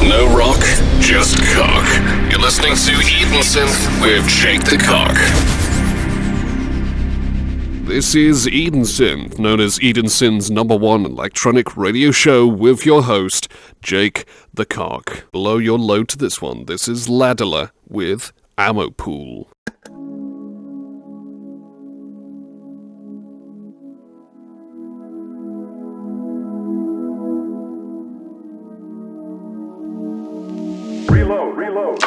No rock, just cock. You're listening to edenSYNTH with Jake the Cock. This is edenSYNTH, known as edenSYNTH's #1 electronic radio show with your host, Jake the Cock. Below your load to this one, this is Ladler with Ammo Pool. Reload.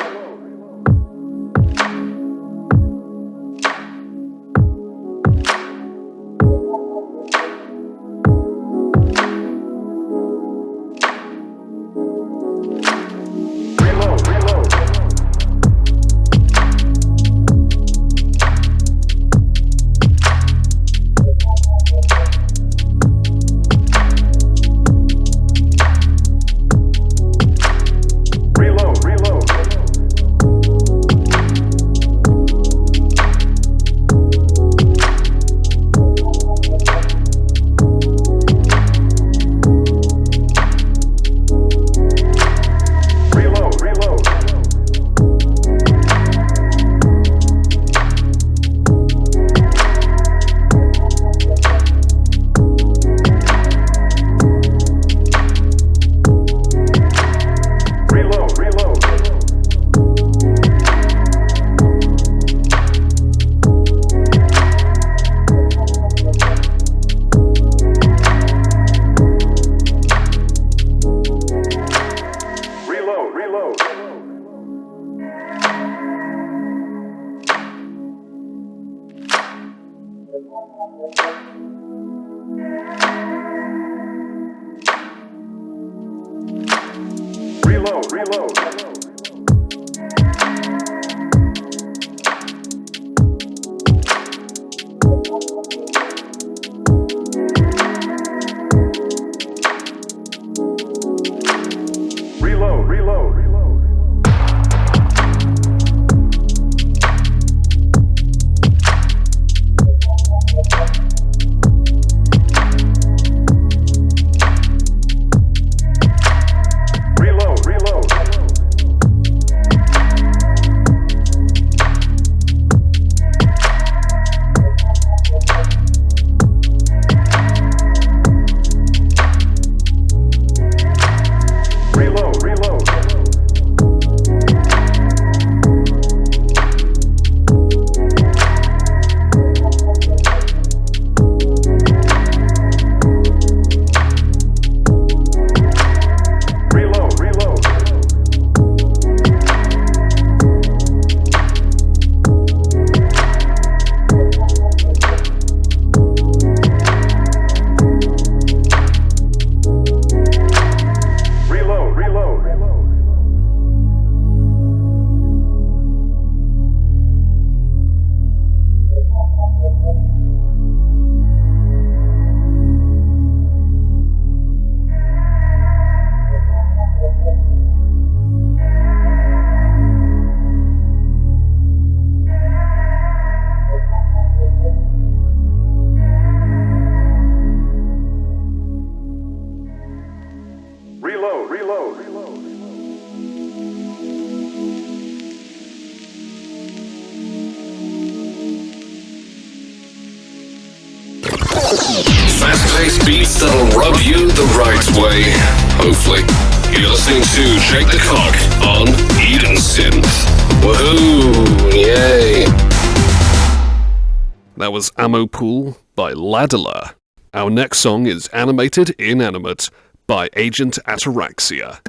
Fast-paced beats that'll rub you the right way, hopefully. You're listening to Jake the Cock on edenSYNTH. Woohoo! Yay! That was Ammo Pool by Ladler. Our next song is AnimatedInanimate by Agent ATARAXIA.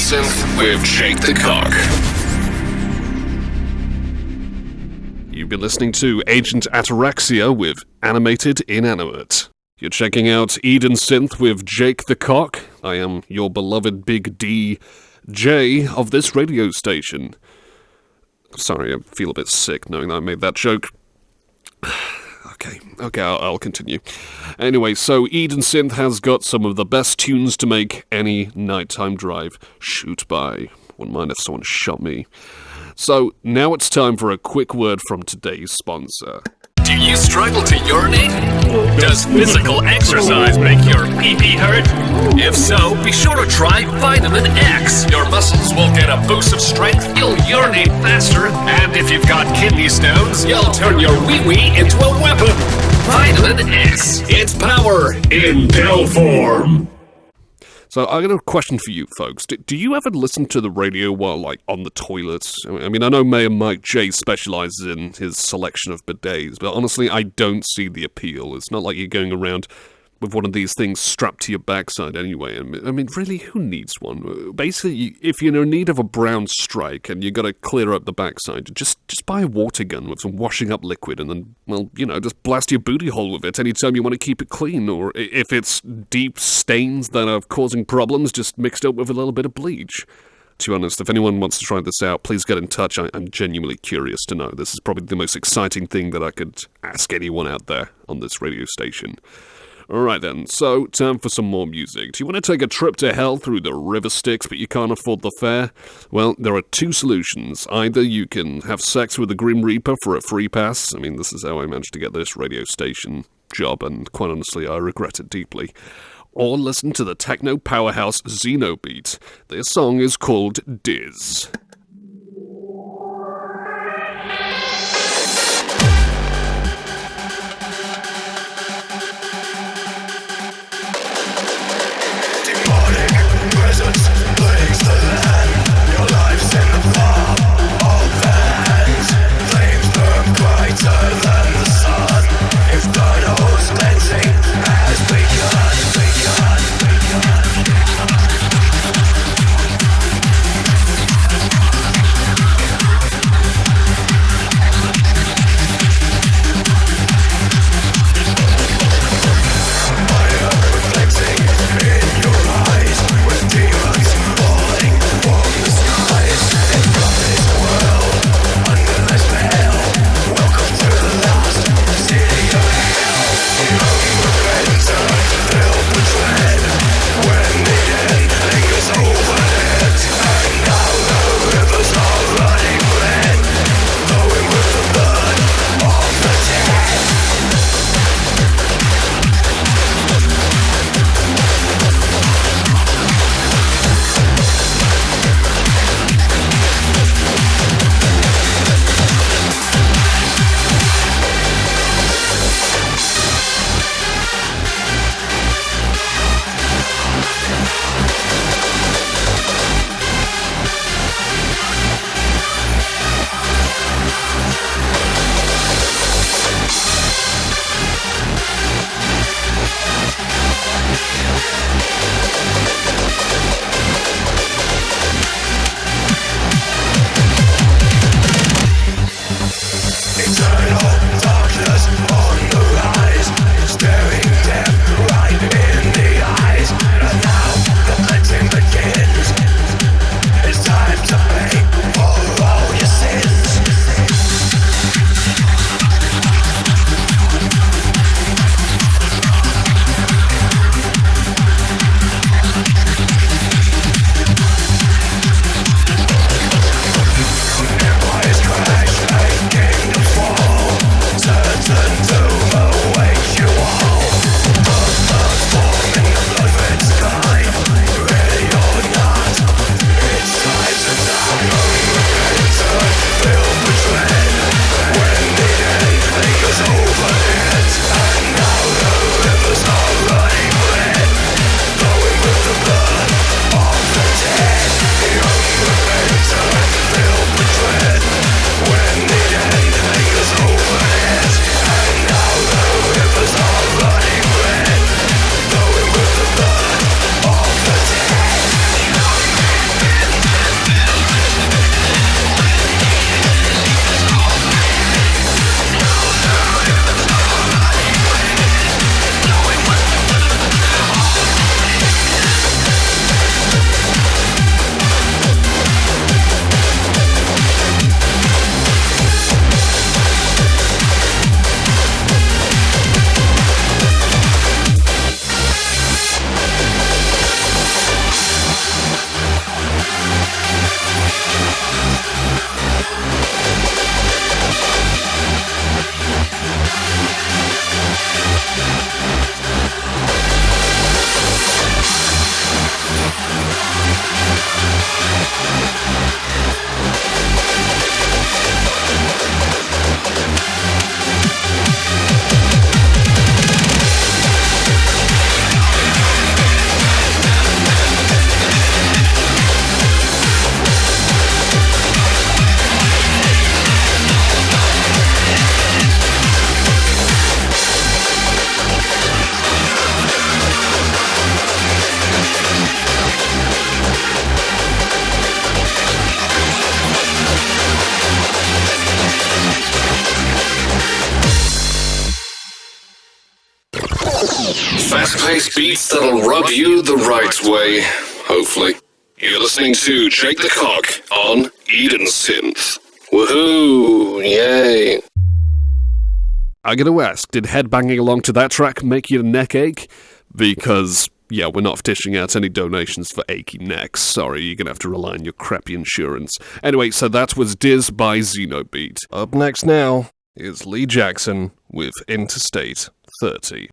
edenSYNTH with Jake the Cock. You've been listening to Agent ATARAXIA with AnimatedInanimate. You're checking out edenSYNTH with Jake the Cock. I am your beloved Big D J of this radio station. Sorry, I feel a bit sick knowing that I made that joke. Okay, I'll continue. Anyway, so edenSYNTH has got some of the best tunes to make any nighttime drive shoot by. Wouldn't mind if someone shot me. So, now it's time for a quick word from today's sponsor. Do you struggle to urinate? Does physical exercise make your pee-pee hurt? If so, be sure to try Vitamin X. Your muscles will get a boost of strength, you'll urinate faster, and if you've got kidney stones, you'll turn your wee-wee into a weapon. Vitamin X. It's power in pill form. So I got a question for you folks. Do you ever listen to the radio while, like, on the toilets? I mean, I know Mayor Mike J specializes in his selection of bidets, but honestly, I don't see the appeal. It's not like you're going around with one of these things strapped to your backside anyway. I mean, really, who needs one? Basically, if you're in need of a brown strike and you got to clear up the backside, just buy a water gun with some washing up liquid and then, well, you know, just blast your booty hole with it anytime you want to keep it clean. Or if it's deep stains that are causing problems, just mixed up with a little bit of bleach. To be honest, if anyone wants to try this out, please get in touch. I'm genuinely curious to know. This is probably the most exciting thing that I could ask anyone out there on this radio station. Alright then, so time for some more music. Do you want to take a trip to hell through the river Styx but you can't afford the fare? Well, there are two solutions. Either you can have sex with the Grim Reaper for a free pass. I mean, this is how I managed to get this radio station job, and quite honestly, I regret it deeply. Or listen to the techno powerhouse XENOBEAT. Their song is called Diz. fast-paced beats that'll rub you the right way, hopefully. You're listening to Jake the Cock on edenSYNTH. Woohoo! Yay! I gotta ask, did headbanging along to that track make your neck ache? Because, yeah, we're not dishing out any donations for achy necks. Sorry, you're gonna have to rely on your crappy insurance. Anyway, so that was Diz by XENOBEAT. Up next now is Lee Jackson with Interstate 30.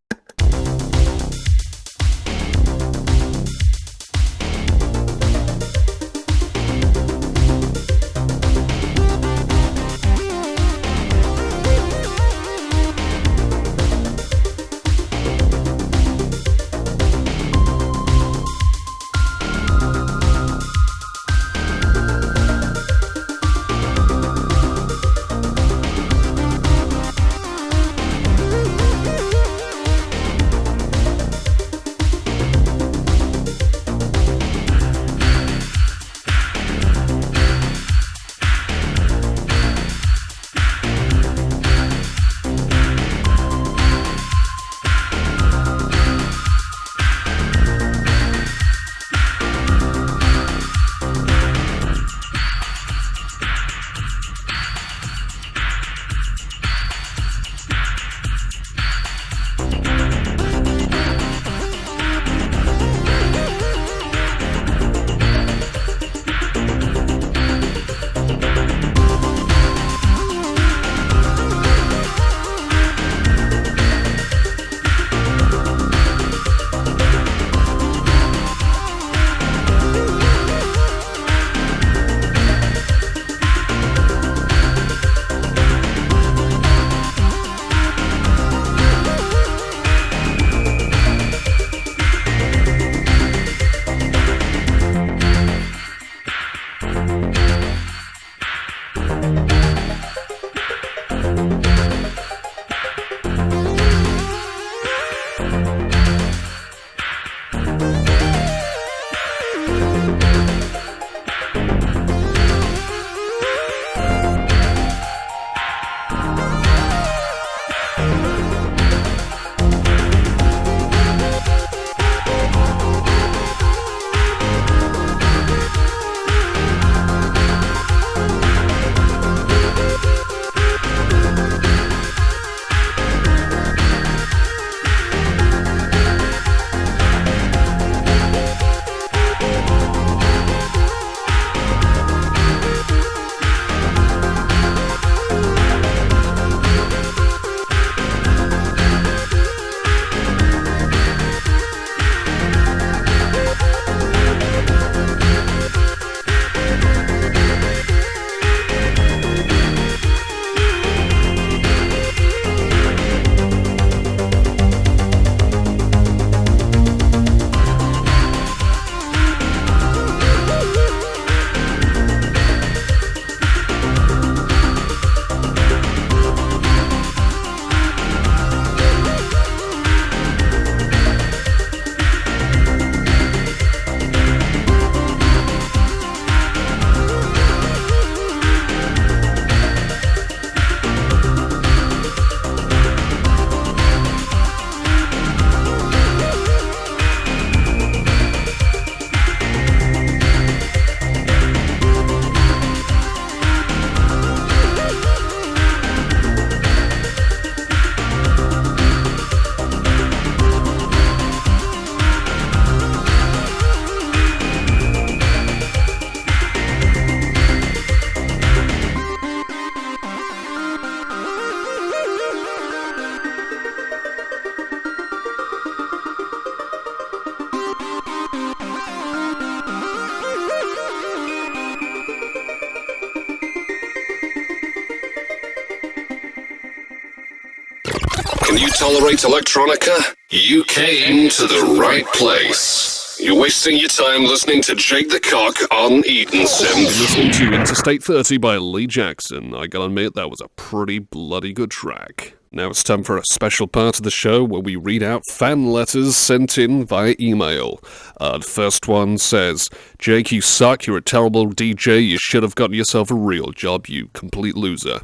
Can you tolerate electronica? You came to the right place. You're wasting your time listening to Jake the Cock on edenSYNTH. You're listening to Interstate 30 by Lee Jackson. I gotta admit, that was a pretty bloody good track. Now it's time for a special part of the show where we read out fan letters sent in via email. The first one says, Jake, you suck, you're a terrible DJ, you should have gotten yourself a real job, you complete loser.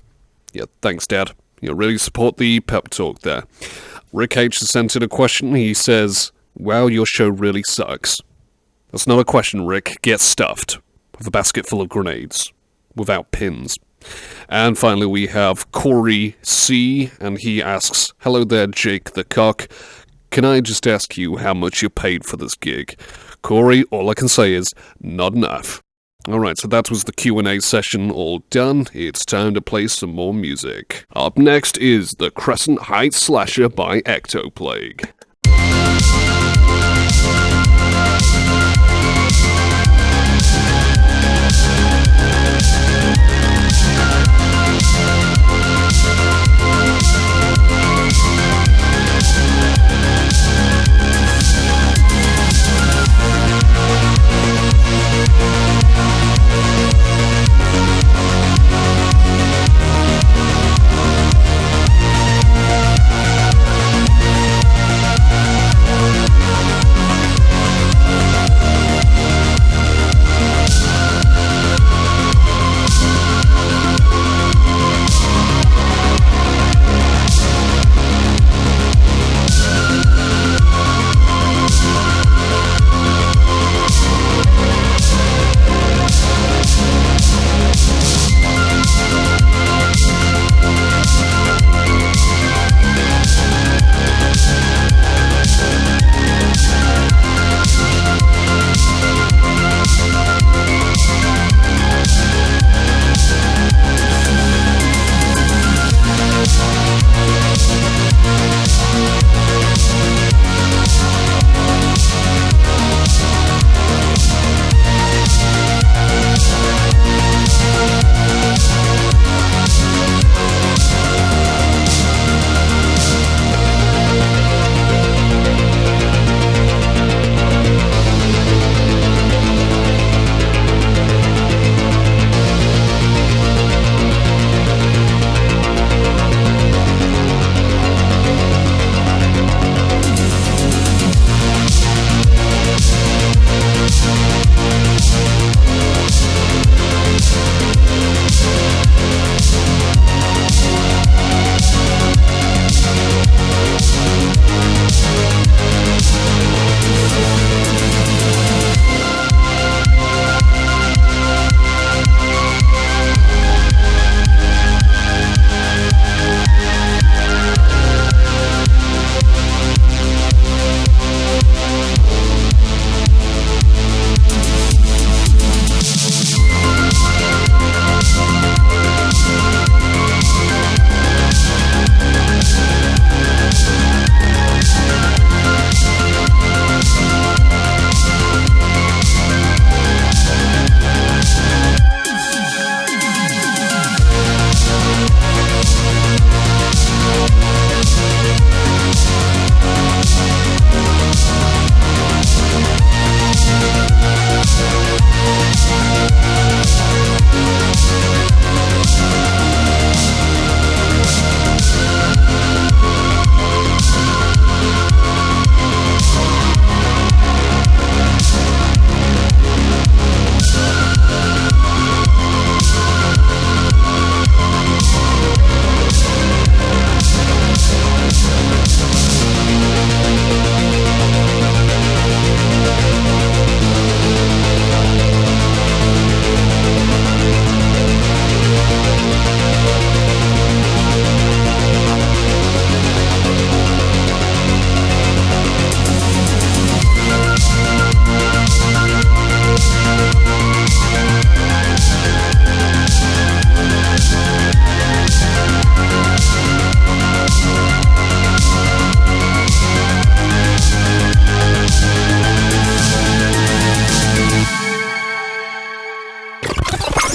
Yeah, thanks, Dad. You really support the pep talk there. Rick H has sent in a question. He says, wow, your show really sucks. That's not a question, Rick. Get stuffed with a basket full of grenades without pins. And finally, we have Corey C, and he asks, hello there, Jake the Cock. Can I just ask you how much you paid for this gig? Corey, all I can say is, not enough. Alright, so that was the Q&A session all done. It's time to play some more music. Up next is the Crescent Heights Slasher by ECTOPLAGUE.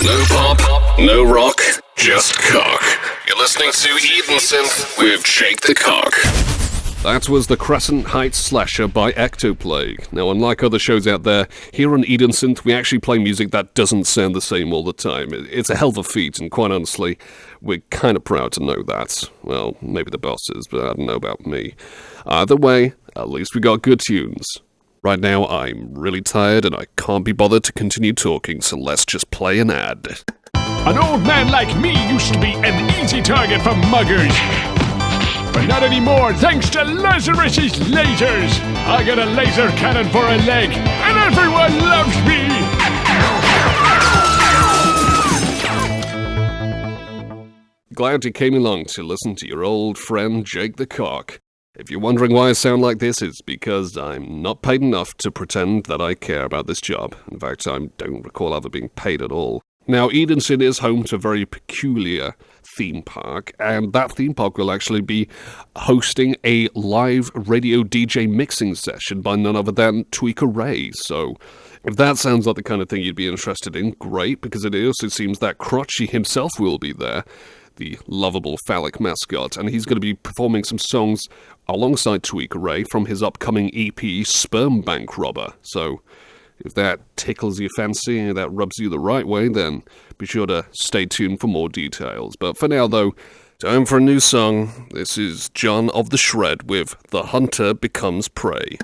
No pop, no rock, just cock. You're listening to edenSYNTH with Jake the Cock. That was the Crescent Heights Slasher by ECTOPLAGUE. Now, unlike other shows out there, here on edenSYNTH we actually play music that doesn't sound the same all the time. It's a hell of a feat, and quite honestly, we're kind of proud to know that. Well, maybe the boss is, but I don't know about me. Either way, at least we got good tunes. Right now, I'm really tired and I can't be bothered to continue talking, so let's just play an ad. An old man like me used to be an easy target for muggers. But not anymore, thanks to Laceratious lasers. I got a laser cannon for a leg, and everyone loves me. Glad you came along to listen to your old friend Jake the Cock. If you're wondering why I sound like this, it's because I'm not paid enough to pretend that I care about this job. In fact, I don't recall ever being paid at all. Now, edenSYNTH is home to a very peculiar theme park, and that theme park will actually be hosting a live radio DJ mixing session by none other than TWEAKERRAY. So, if that sounds like the kind of thing you'd be interested in, great, because it also seems that Crotchy himself will be there, the lovable phallic mascot, and he's going to be performing some songs alongside TWEAKERRAY from his upcoming EP, Sperm Bank Robber. So, if that tickles your fancy, that rubs you the right way, then be sure to stay tuned for more details. But for now, though, time for a new song. This is John of the Shred with The Hunter Becomes Prey.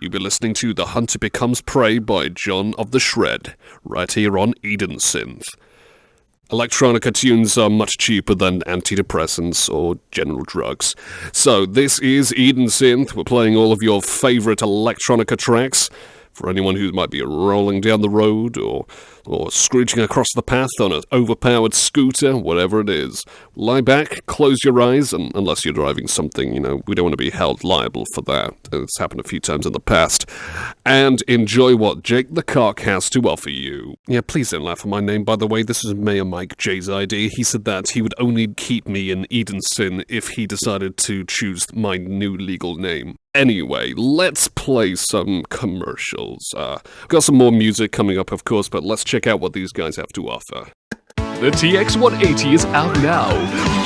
You'll be listening to The Hunter Becomes Prey by John of the Shred, right here on edenSYNTH. Electronica tunes are much cheaper than antidepressants or general drugs. So this is edenSYNTH. We're playing all of your favorite electronica tracks. For anyone who might be rolling down the road or screeching across the path on an overpowered scooter, whatever it is. Lie back, close your eyes, and unless you're driving something, we don't want to be held liable for that. It's happened a few times in the past. And enjoy what Jake the Cock has to offer you. Yeah, please don't laugh at my name, by the way. This is Mayor Mike J's idea. He said that he would only keep me in edenSYNTH if he decided to choose my new legal name. Anyway, let's play some commercials. Got some more music coming up, of course, but let's check out what these guys have to offer. The TX180 is out now.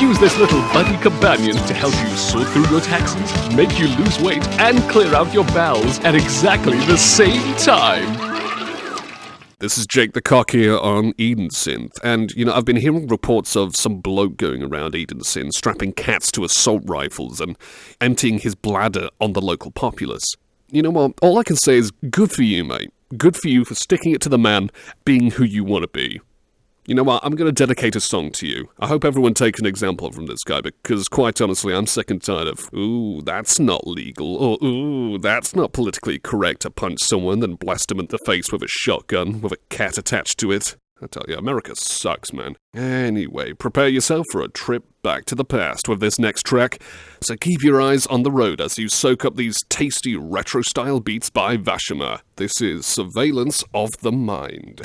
Use this little buddy companion to help you sort through your taxes, make you lose weight, and clear out your bowels at exactly the same time. This is Jake the Cock here on edenSYNTH, and, I've been hearing reports of some bloke going around edenSYNTH strapping cats to assault rifles and emptying his bladder on the local populace. You know what? All I can say is good for you, mate. Good for you for sticking it to the man, being who you want to be. You know what? I'm going to dedicate a song to you. I hope everyone takes an example from this guy, because quite honestly, I'm sick and tired of, ooh, that's not legal, or ooh, that's not politically correct to punch someone and blast him in the face with a shotgun with a cat attached to it. I tell you, America sucks, man. Anyway, prepare yourself for a trip back to the past with this next track, so keep your eyes on the road as you soak up these tasty retro-style beats by VASHIMA. This is Surveillance of the Mind.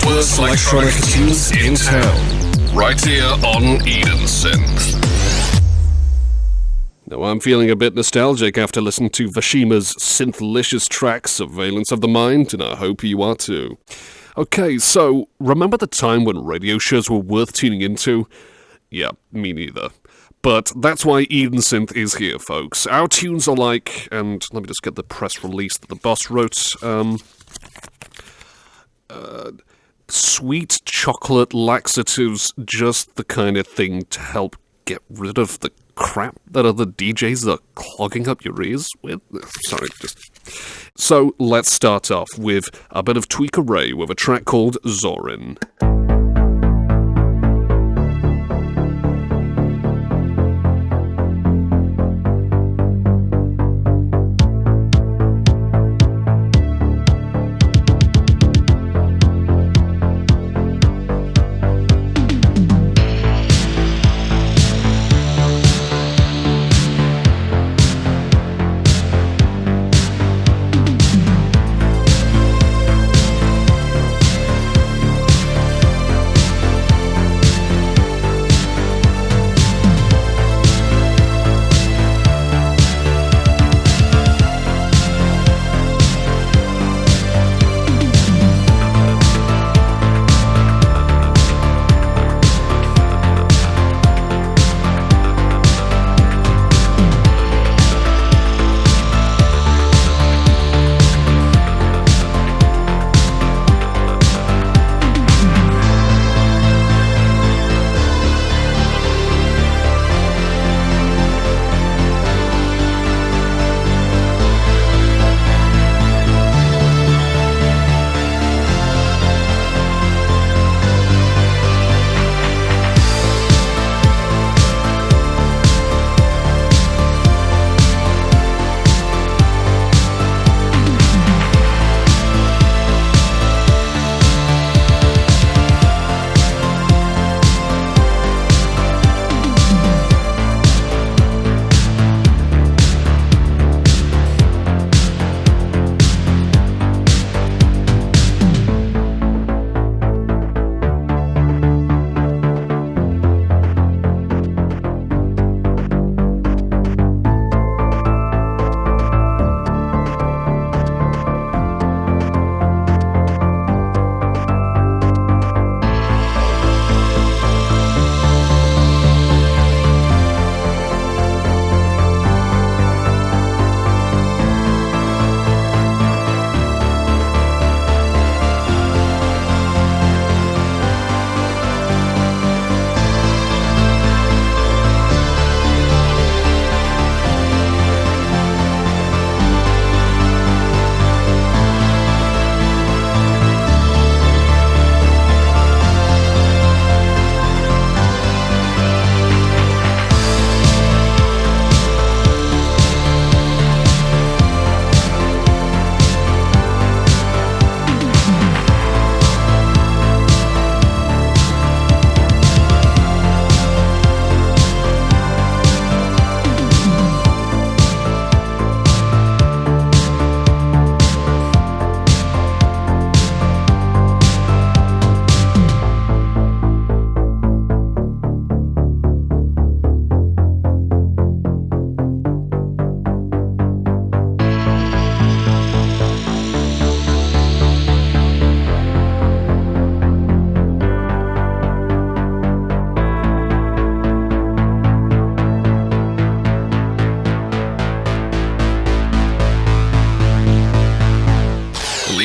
Worst electronic tunes in town, right here on edenSYNTH. Now, I'm feeling a bit nostalgic after listening to VASHIMA's Synthlicious track, Surveillance of the Mind, and I hope you are too. Okay, so, remember the time when radio shows were worth tuning into? Yeah, me neither. But that's why edenSYNTH is here, folks. Our tunes are like, and let me just get the press release that the boss wrote, sweet chocolate laxatives, just the kind of thing to help get rid of the crap that other DJs are clogging up your ears with. Sorry, So let's start off with a bit of TWEAKERRAY with a track called Zorin.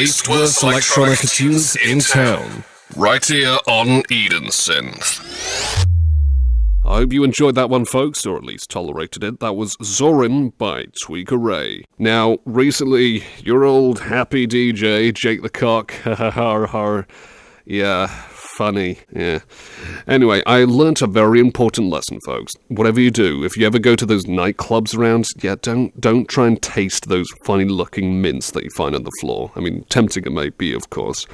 least worst electronica tunes in town. Right here on edenSYNTH. I hope you enjoyed that one, folks, or at least tolerated it. That was Zorin by TWEAKERRAY. Now, recently, your old happy DJ, Jake the Cock, yeah, funny, yeah. Anyway, I learnt a very important lesson, folks. Whatever you do, if you ever go to those nightclubs around, yeah, don't try and taste those funny-looking mints that you find on the floor. I mean, tempting it may be, of course.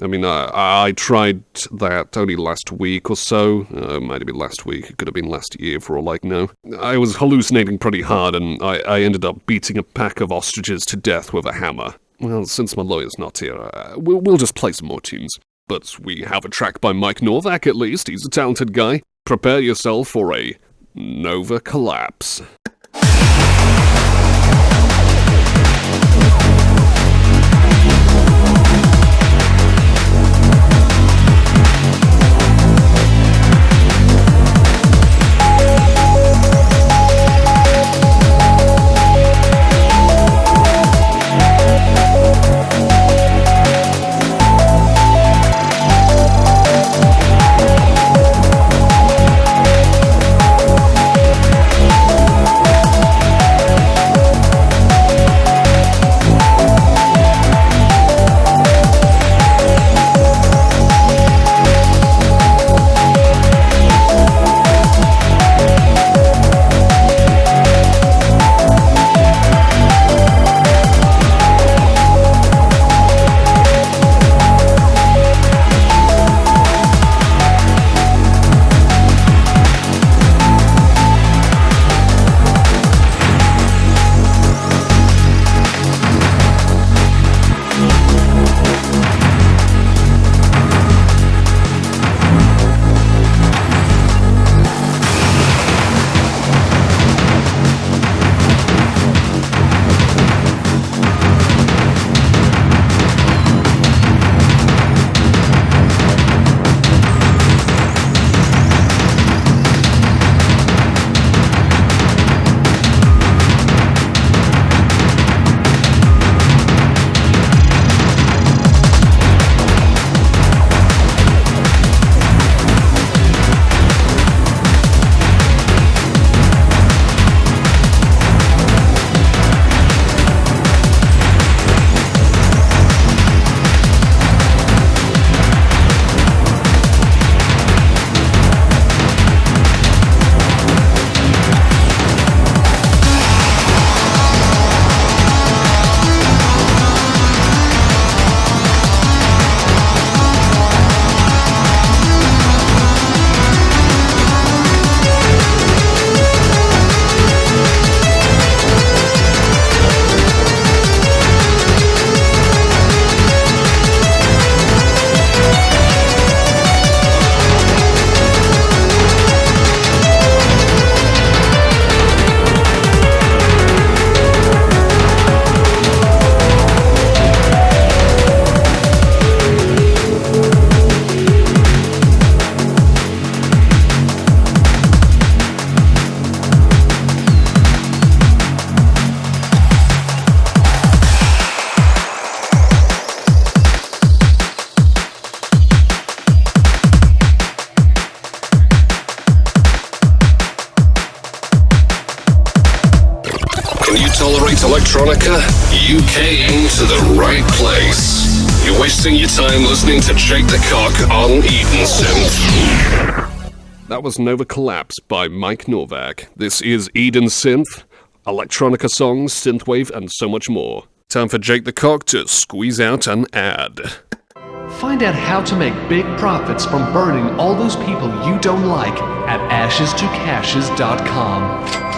I mean, I tried that only last week or so. Might have been last week. It could have been last year for all I know. I was hallucinating pretty hard, and I ended up beating a pack of ostriches to death with a hammer. Well, since my lawyer's not here, we'll just play some more tunes. But we have a track by Mike NORVAK, at least. He's a talented guy. Prepare yourself for a Nova collapse. electronica, you came to the right place. You're wasting your time listening to Jake the Cock on edenSYNTH. That was Nova Collapse by Mike NORVAK. This is edenSYNTH, electronica songs, synthwave, and so much more. Time for Jake the Cock to squeeze out an ad. Find out how to make big profits from burning all those people you don't like at ashes2cashes.com.